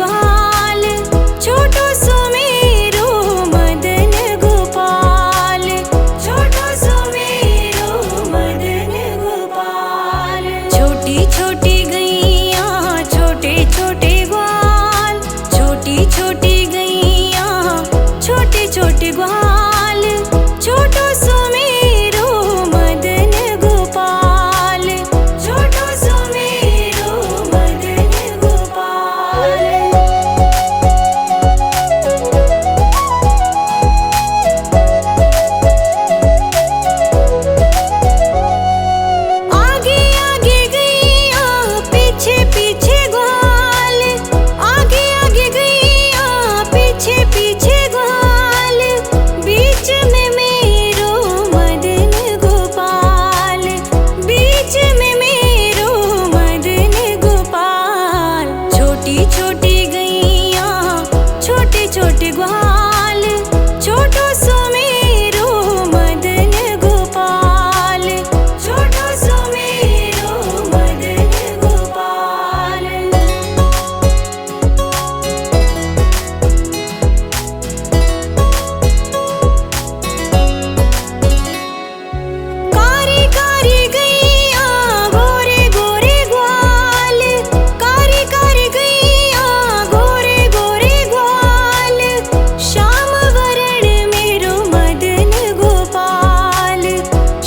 ग्वाल, छोटो सुमेरो मदन गोपाल, छोटो सुमेरो मदन गोपाल। छोटी छोटी गैया छोटे छोटे ग्वाल, छोटी छोटी गैया छोटे छोटे ग्वाल, छोटो सुमेरो मदन गोपाल, छोटो सुमेरो मदन गोपाल। आगे आगे गैया पीछे पीछे ग्वाल, आगे आगे गैया पीछे पीछे ग्वाल, बीच में मेरो मदन गोपाल, बीच में मेरो मदन गोपाल। छोटी छोटी गैया छोटे छोटे ग्वाल, छोटो सुमेरो मदन गोपाल, छोटो सुमेरो मदन गोपाल। कारी कारी गैया गोरे गोरे ग्वाल, कारी कारी गैया गोरे गोरे ग्वाल, श्याम वरण मेरो मदन गोपाल,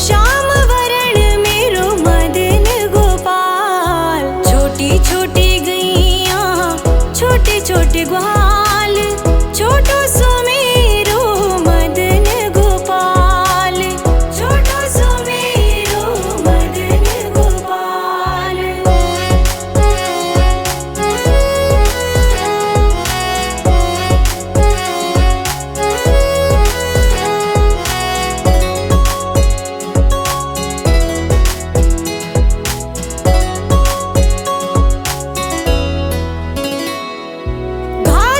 श्याम वरण मेरो मदन गोपाल। छोटी छोटी गैया छोटे छोटे ग्वाल, छोटो सुमेरो मदन गोपाल, छोटो सुमेरो मदन गोपाल। घाट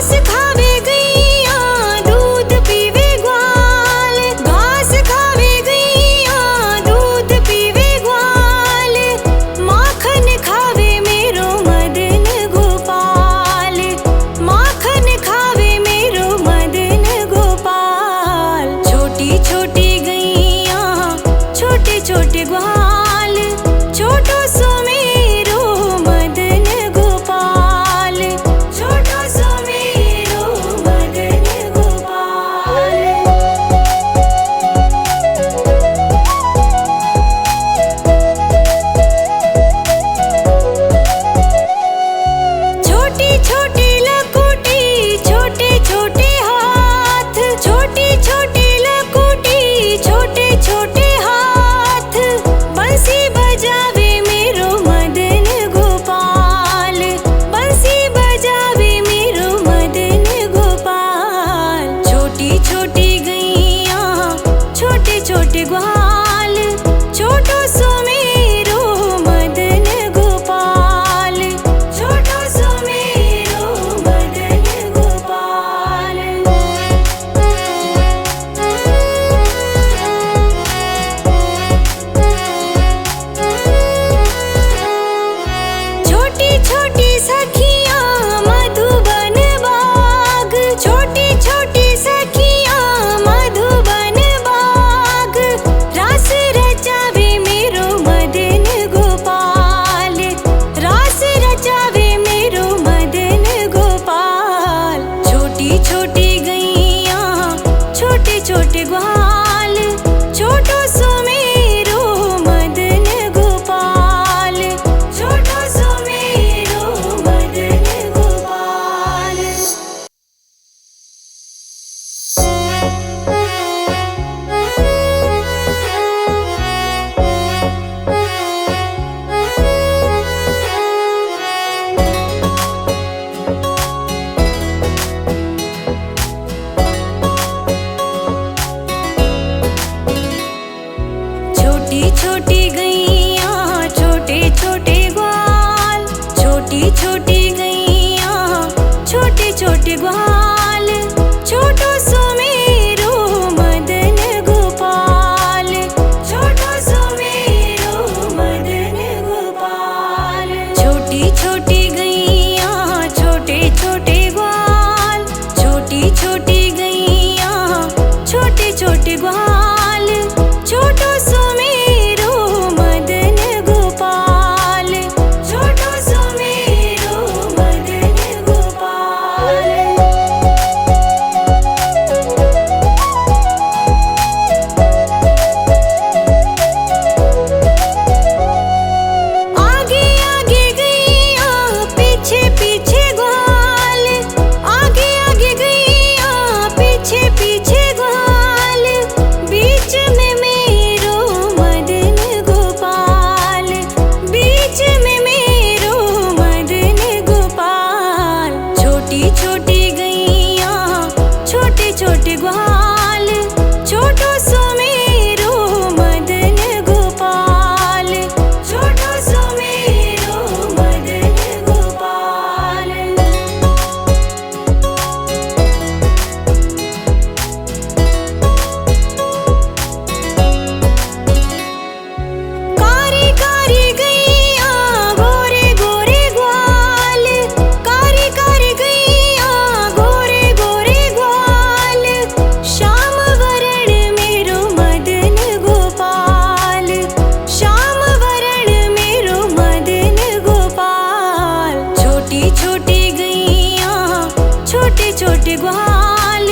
छोटे ग्वाल,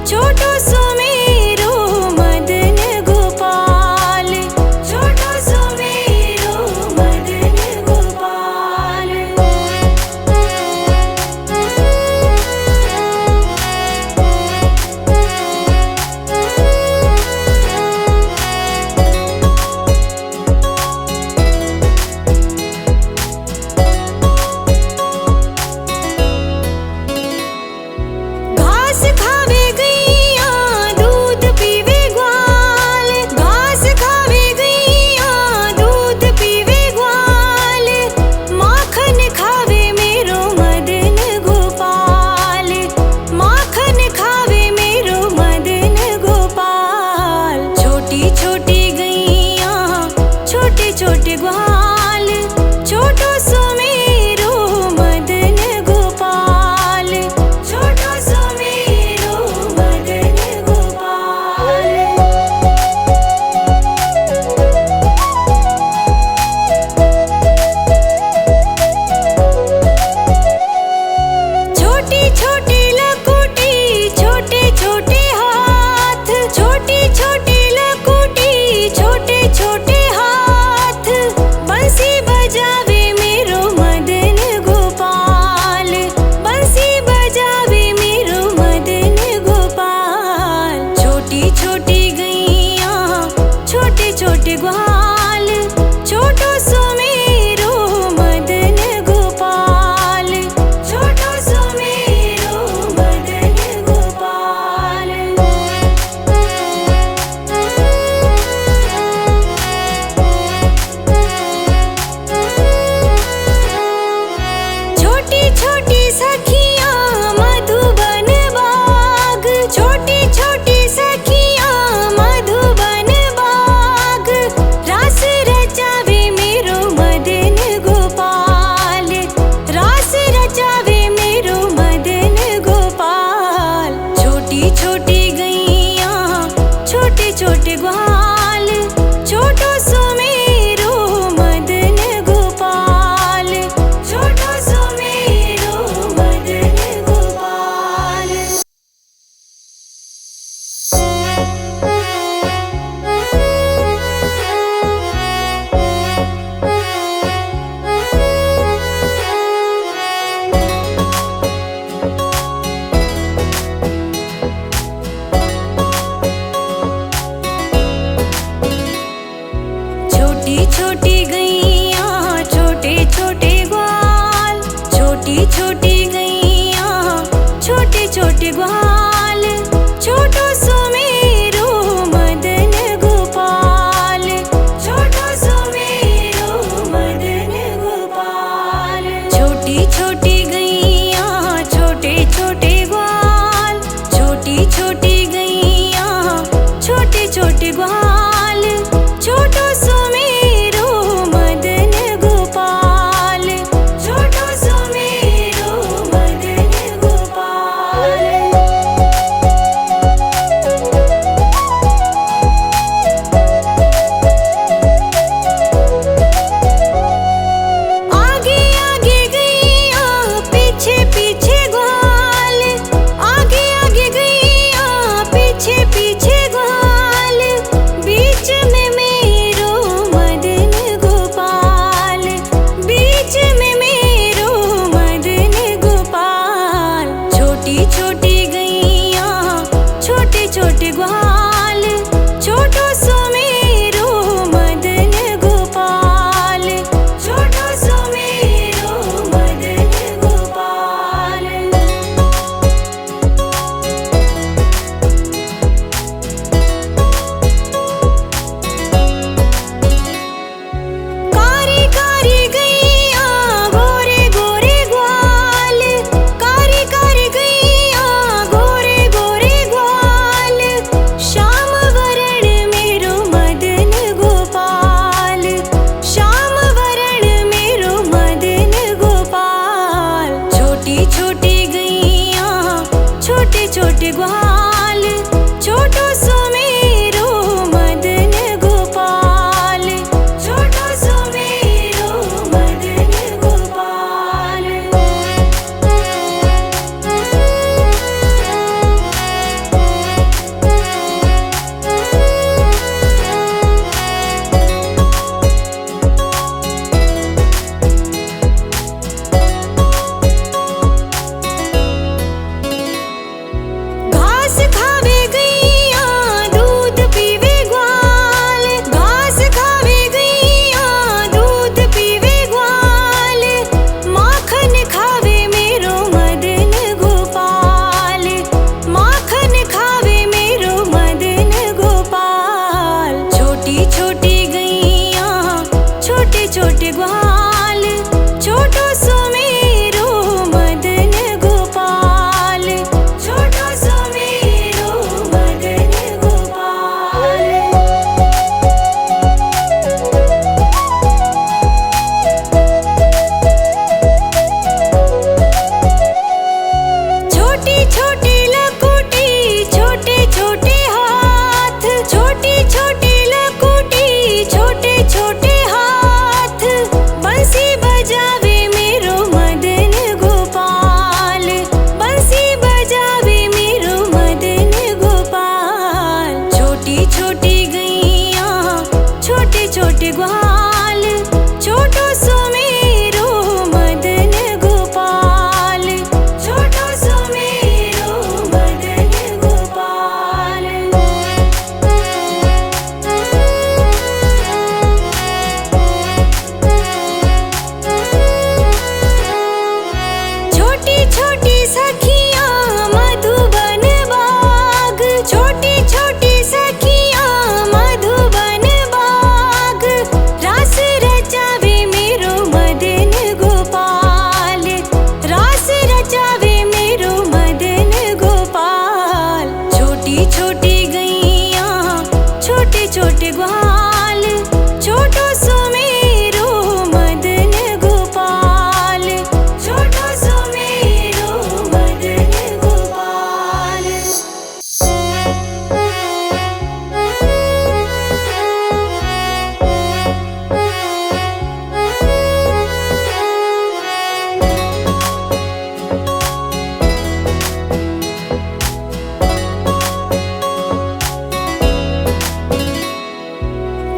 छोटो सुमेरो मदन गोपाल, छोटो सुमेरो मदन गोपाल। घास खावे गैया दूध पीवे ग्वाल, घास खावे गैया दूध पीवे ग्वाल, माखन खावे मेरो मदन गोपाल, माखन खावे मेरो मदन गोपाल। छोटी छोटी गैया छोटे छोटे ग्वाल, छोटो सुमेरो मदन गोपाल, छोटो सुमेरो मदन गोपाल। छोटी छोटी लकुटी छोटे छोटे हाथ, छोटी छोटी लकुटी छोटे छोटे हाथ, बंसी बजावे मेरो मदन गोपाल, बंसी बजावे मेरो मदन गोपाल। छोटी छोटी गैया छोटे छोटे ग्वाल, छोटो सुमेरो मदन गोपाल, छोटो सुमेरो मदन गोपाल। छोटी छोटी सखियाँ मधुबन बाग, छोटी छोटी सखियाँ मधुबन बाग, रास रचावे मेरो मदन गोपाल, रास रचावे मेरो मदन गोपाल। छोटी छोटी गैया छोटे छोटे ग्वाल, छोटो सुमेरो मदन गोपाल, छोटो सुमेरो मदन गोपाल। छोटी छोटी गैया छोटे छोटे ग्वाल, छोटी छोटी गैया छोटे छोटे ग्वाल, छोटो सुमेरो मदन गोपाल, छोटो सुमेरो मदन गोपाल। छोटी छोटी गैया छोटे छोटे ग्वाल, छोटी छोटी गैया छोटे छोटे ग्वाल, छोटो सुमेरो मदन गोपाल, छोटो सुमेरो मदन गोपाल। आगे आगे गैया पीछे पीछे ग्वाल, आगे आगे गैया पीछे पीछे ग्वाल, बीच में मेरो मदन गोपाल, बीच में मेरो मदन गोपाल। छोटी छोटी गैया छोटे छोटे ग्वाल, छोटो सुमेरो मदन गोपाल, छोटो सुमेरो मदन गोपाल। कारी कारी गैया गोरे गोरे ग्वाल, कारी कारी गैया छोटी छोटी लकुटी छोटे छोटे हाथ, छोटी छोटी लकुटी छोटे छोटे हाथ, बंसी बजावे मेरो मदन गोपाल, बंसी बजावे मेरो मदन गोपाल। छोटी छोटी गैया छोटे छोटे ग्वाल, छोटो सो मेरो मदन गोपाल, छोटो सो मेरो मदन गोपाल। छोटी छोटी सखियाँ मधुबन बाग, छोटी छोटी सखियाँ मधुबन बाग, रास रचावे मेरो मदन गोपाल, रास रचावे मेरो मदन गोपाल। छोटी छोटी गैया छोटे छोटे ग्वाल, छोटो सो मेरो मदन गोपाल, छोटो सो मेरो मदन गोपाल।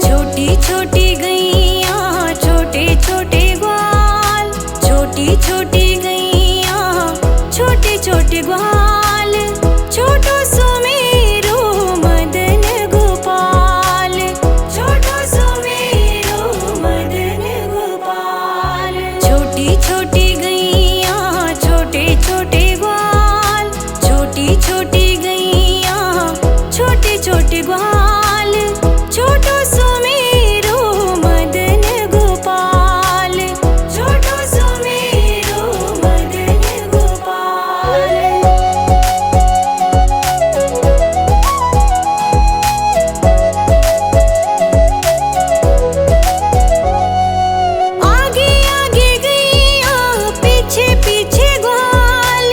छोटी छोटी गैया छोटे छोटे ग्वाल, छोटी छोटी गैया छोटे छोटे ग्वाल, छोटो सो मेरो मदन गोपाल, छोटो सो मेरो मदन गोपाल। छोटी छोटी गैया छोटे छोटे ग्वाल, छोटी छोटी गैया छोटे छोटे ग्वाल, छोटो सो मेरो मदन गोपाल, छोटो सो मेरो मदन गोपाल। आगे आगे गैया पीछे पीछे ग्वाल,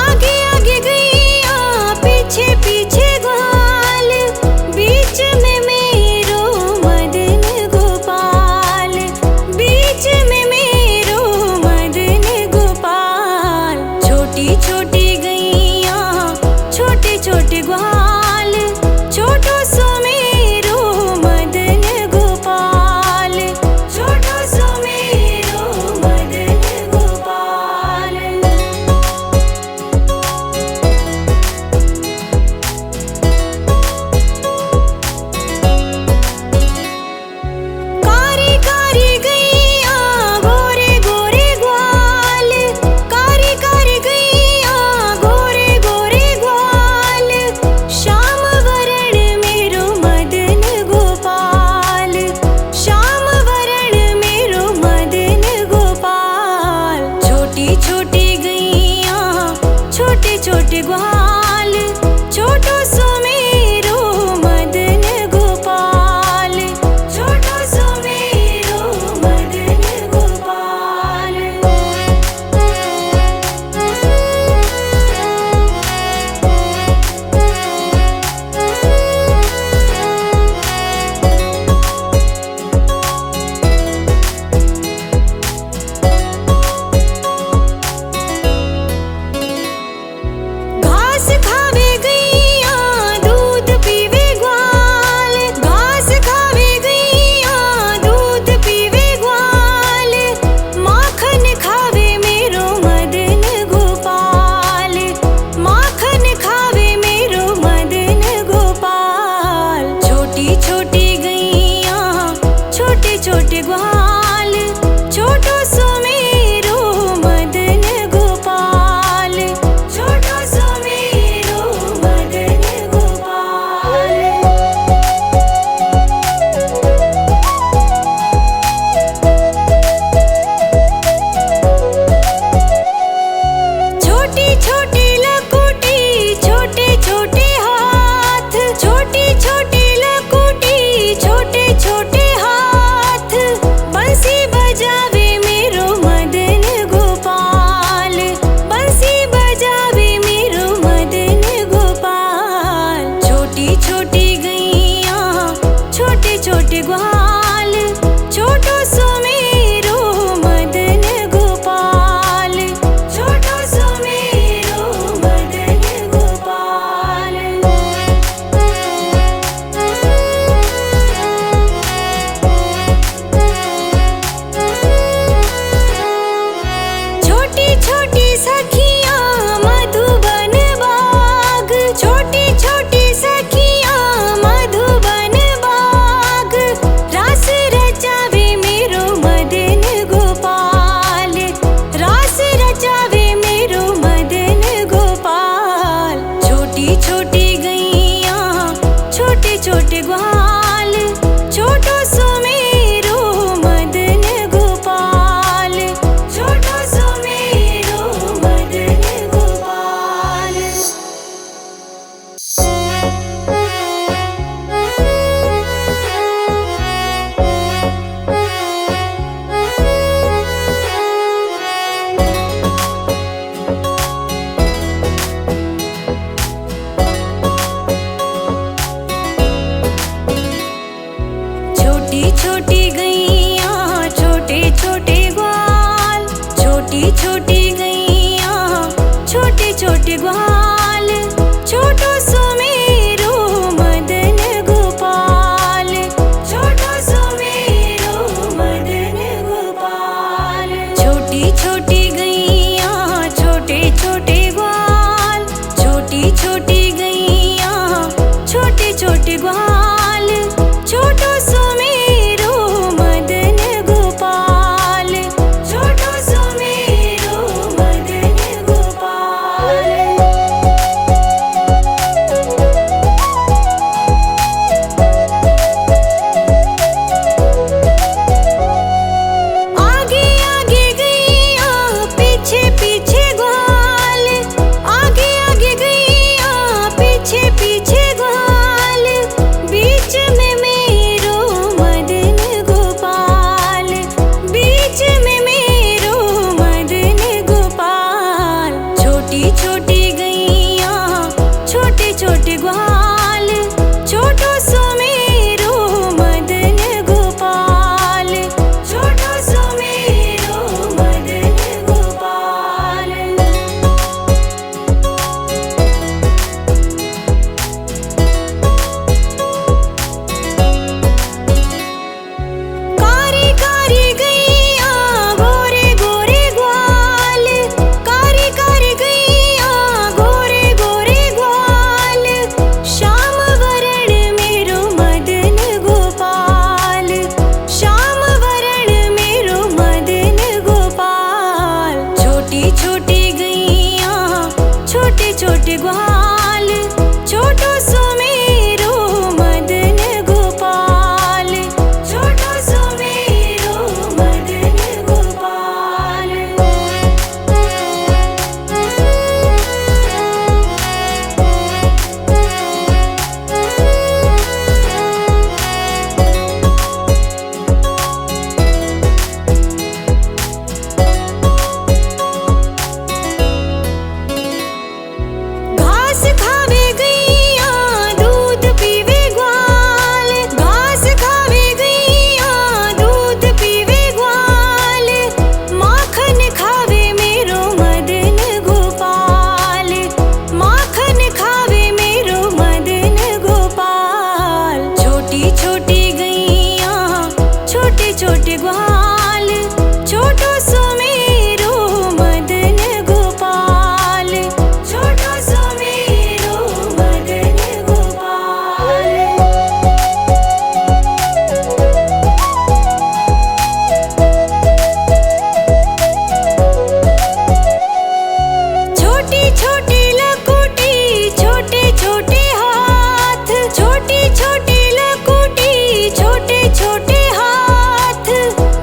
आगे आगे गैया पीछे पीछे ग्वाल, बीच में मेरो मदन गोपाल, बीच में मेरो मदन गोपाल। छोटी छोटी गैया छोटे छोटे ग्वाल, छोटो सो मेरो मदन गोपाल, छोटो सो मेरो मदन गोपाल। कारी कारी गैया गोरे गोरे ग्वाल, कारी कारी गैया गोरे गोरे ग्वाल, श्याम वरण मेरो मदन गोपाल, श्याम वरण मेरो मदन गोपाल। छोटी छोटी गैया छोटे छोटे ग्वाल, छोटो सो मेरो मदन गोपाल, छोटो सो मेरो मदन गोपाल। घाट छोटी लकुटी छोटे छोटे हाथ, छोटी छोटी लकुटी छोटे छोटे हाथ,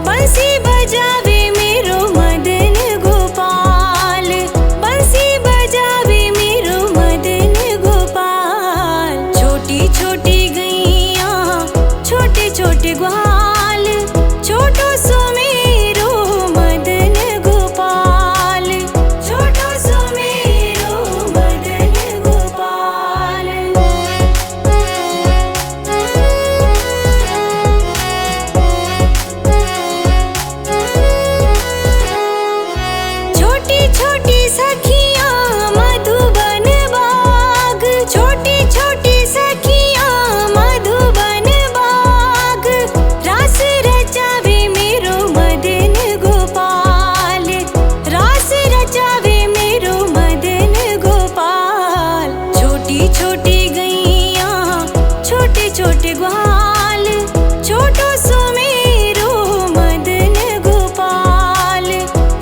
बंसी बजावे मेरो मदन गोपाल, बंसी बजावे मेरो मदन गोपाल। छोटी छोटी गैया छोटे छोटे ग्वाल, छोटो सो मेरो मदन गोपाल, छोटो सो मेरो मदन गोपाल। छोटी छोटी सखियाँ मधुबन बाग, छोटी छोटी सखियाँ मधुबन बाग, रास रचावे मेरो मदन गोपाल, रास रचावे मेरो मदन गोपाल। छोटी छोटी गैया छोटे छोटे ग्वाल, छोटो सो मेरो मदन गोपाल,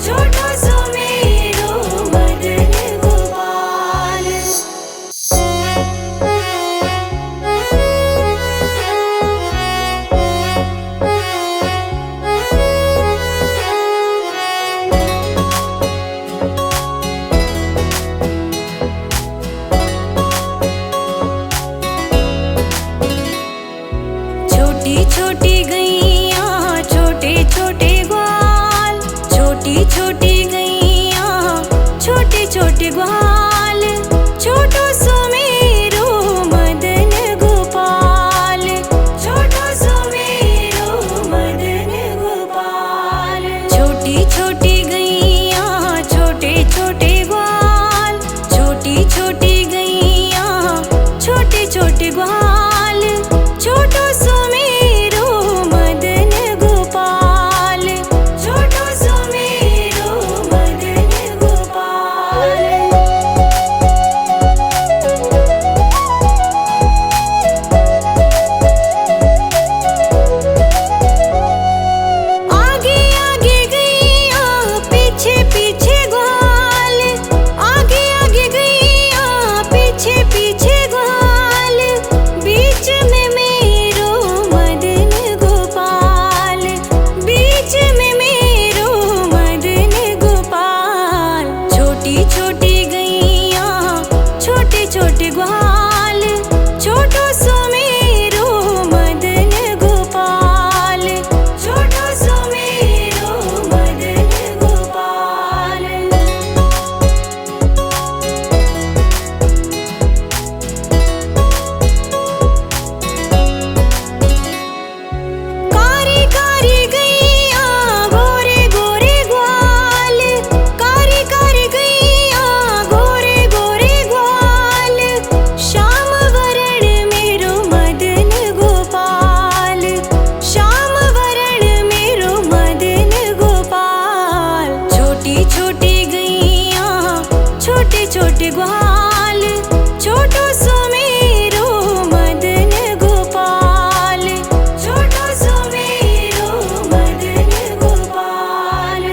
छोटो सो मेरो मदन गोपाल। छोटी छोटी गैया छोटे छोटे ग्वाल, छोटी छोटी गैया छोटे छोटे ग्वाल, छोटो सो मेरो मदन गोपाल, छोटो सो मेरो मदन गोपाल। छोटी छोटी गैया छोटे छोटे ग्वाल, छोटी छोटी गैया छोटे छोटे ग्वाल, छोटो सो मेरो मदन गोपाल, छोटो सो मेरो मदन गोपाल। आगे आगे गैया पीछे पीछे ग्वाल, आगे आगे गैया पीछे पीछे ग्वाल, बीच में मेरो मदन गोपाल, बीच में मेरो मदन गोपाल। छोटी छोटी गैया छोटे छोटे ग्वाल, छोटो सो मेरो मदन गोपाल, छोटो सो मेरो मदन गोपाल। कारी कारी गैया गोरे गोरे ग्वाल, कारी कारी गैया गोरे गोरे ग्वाल, श्याम वरण मेरो मदन गोपाल, श्याम वरण मेरो मदन गोपाल। छोटी छोटी गैया छोटे छोटे ग्वाल, छोटो सो मेरो मदन गोपाल, छोटो सो मेरो मदन गोपाल।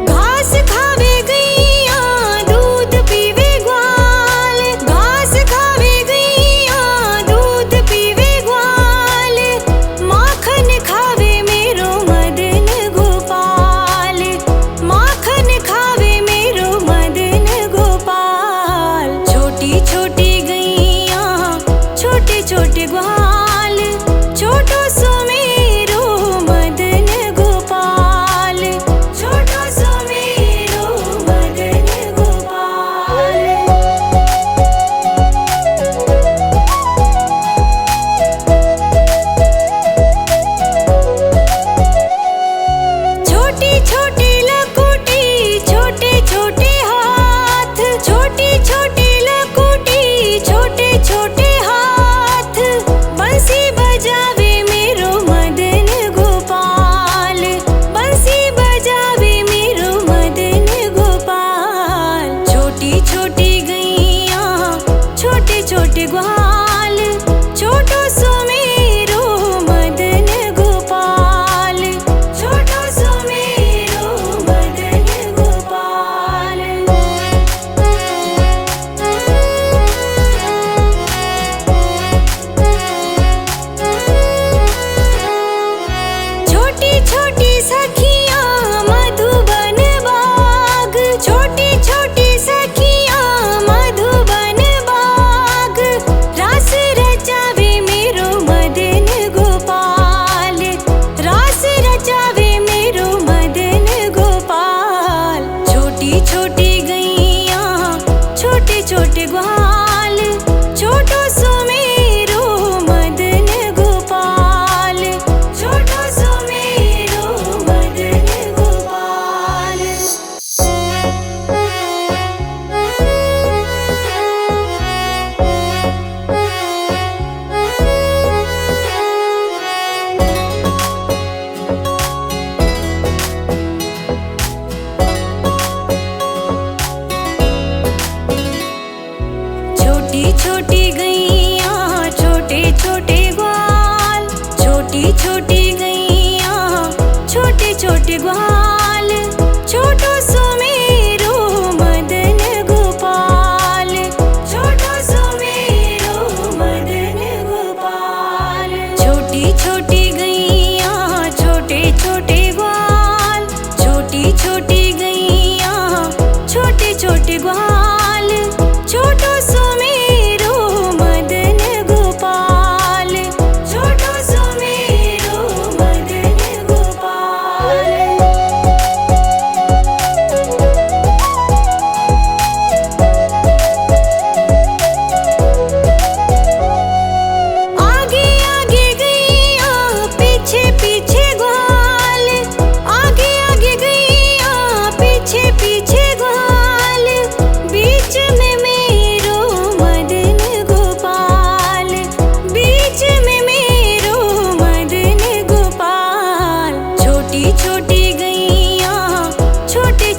घास खावे गैया दूध पीवे ग्वाल, घास खावे गैया दूध पीवे ग्वाल, माखन खावे मेरो मदन गोपाल, माखन खावे मेरो मदन गोपाल। छोटी छोटी गैया छोटे छोटे ग्वाल, छोटो सो मेरो मदन गोपाल, छोटो सो मेरो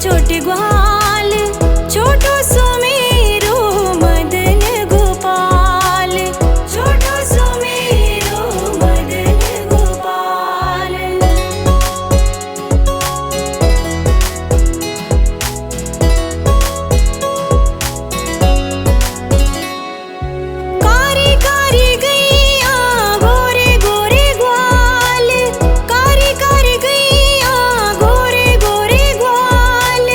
छोटे ग्वाल, छोटो सुमेरो मदन गोपाल, छोटो सुमेरो मदन गोपाल। कारी कारी गैया गोरे गोरे ग्वाल, कारी कारी गैया गोरे गोरे ग्वाल,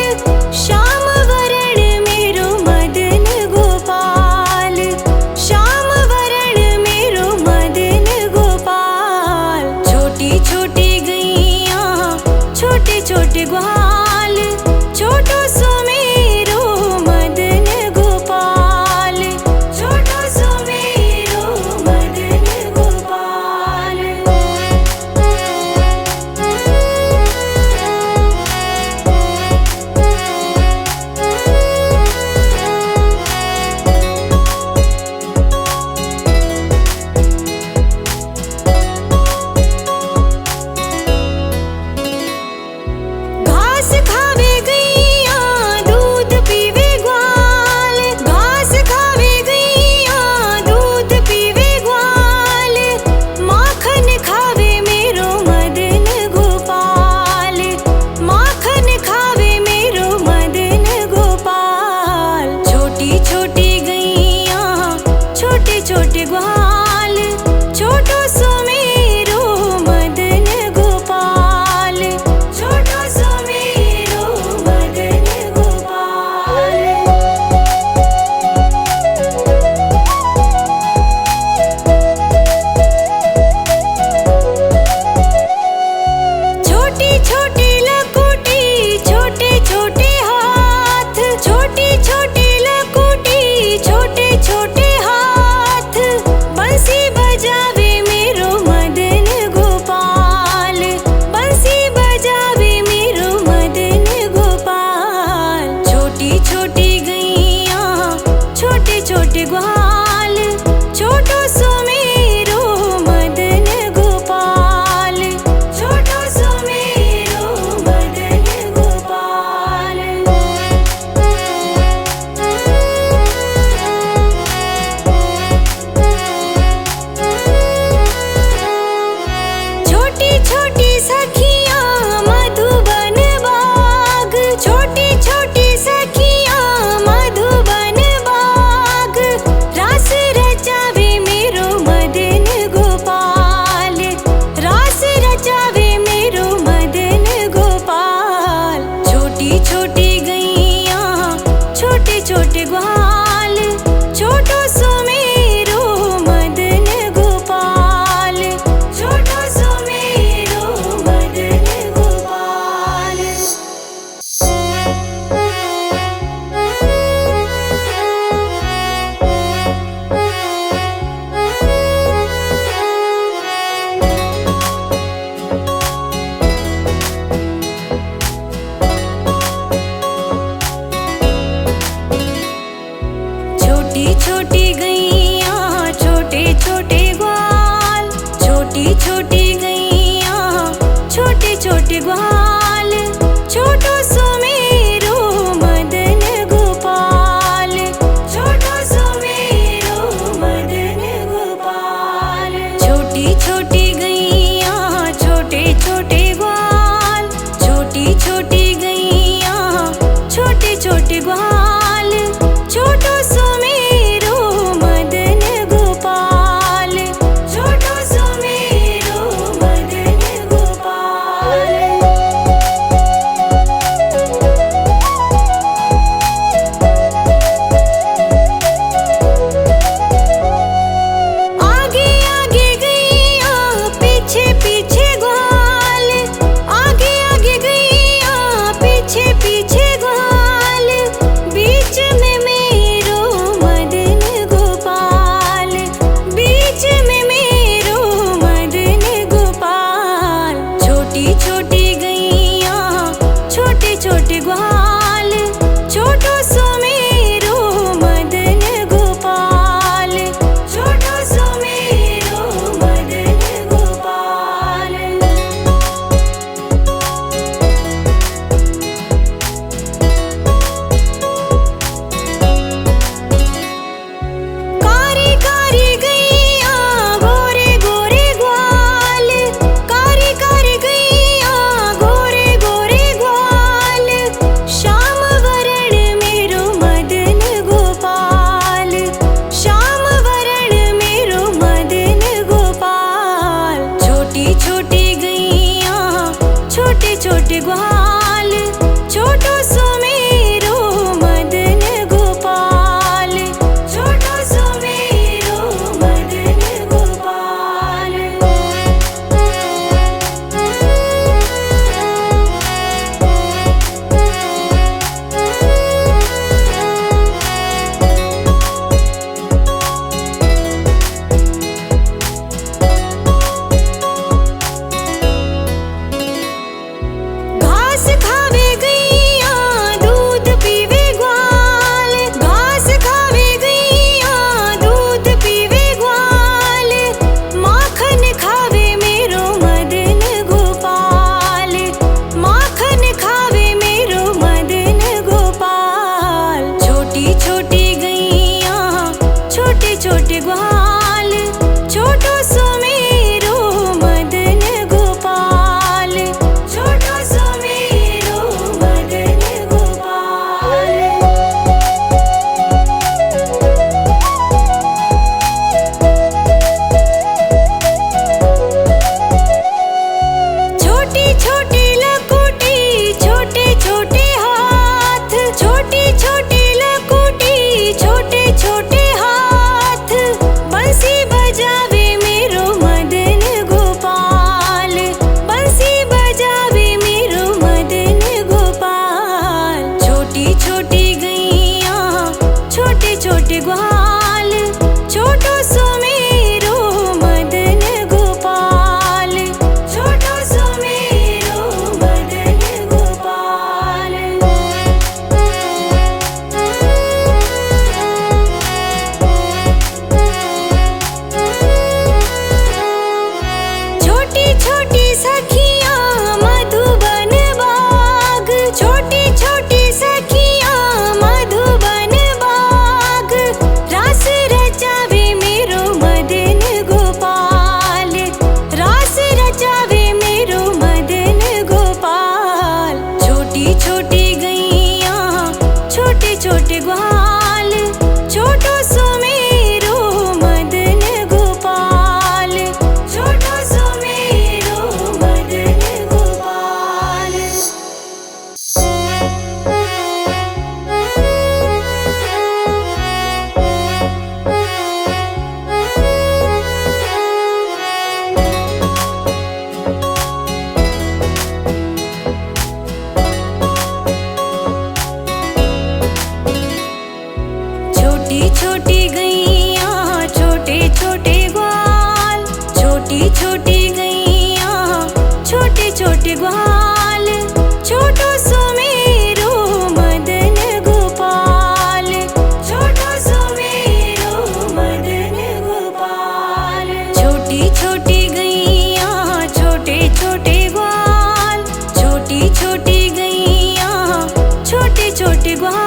छोटे ग्वाल।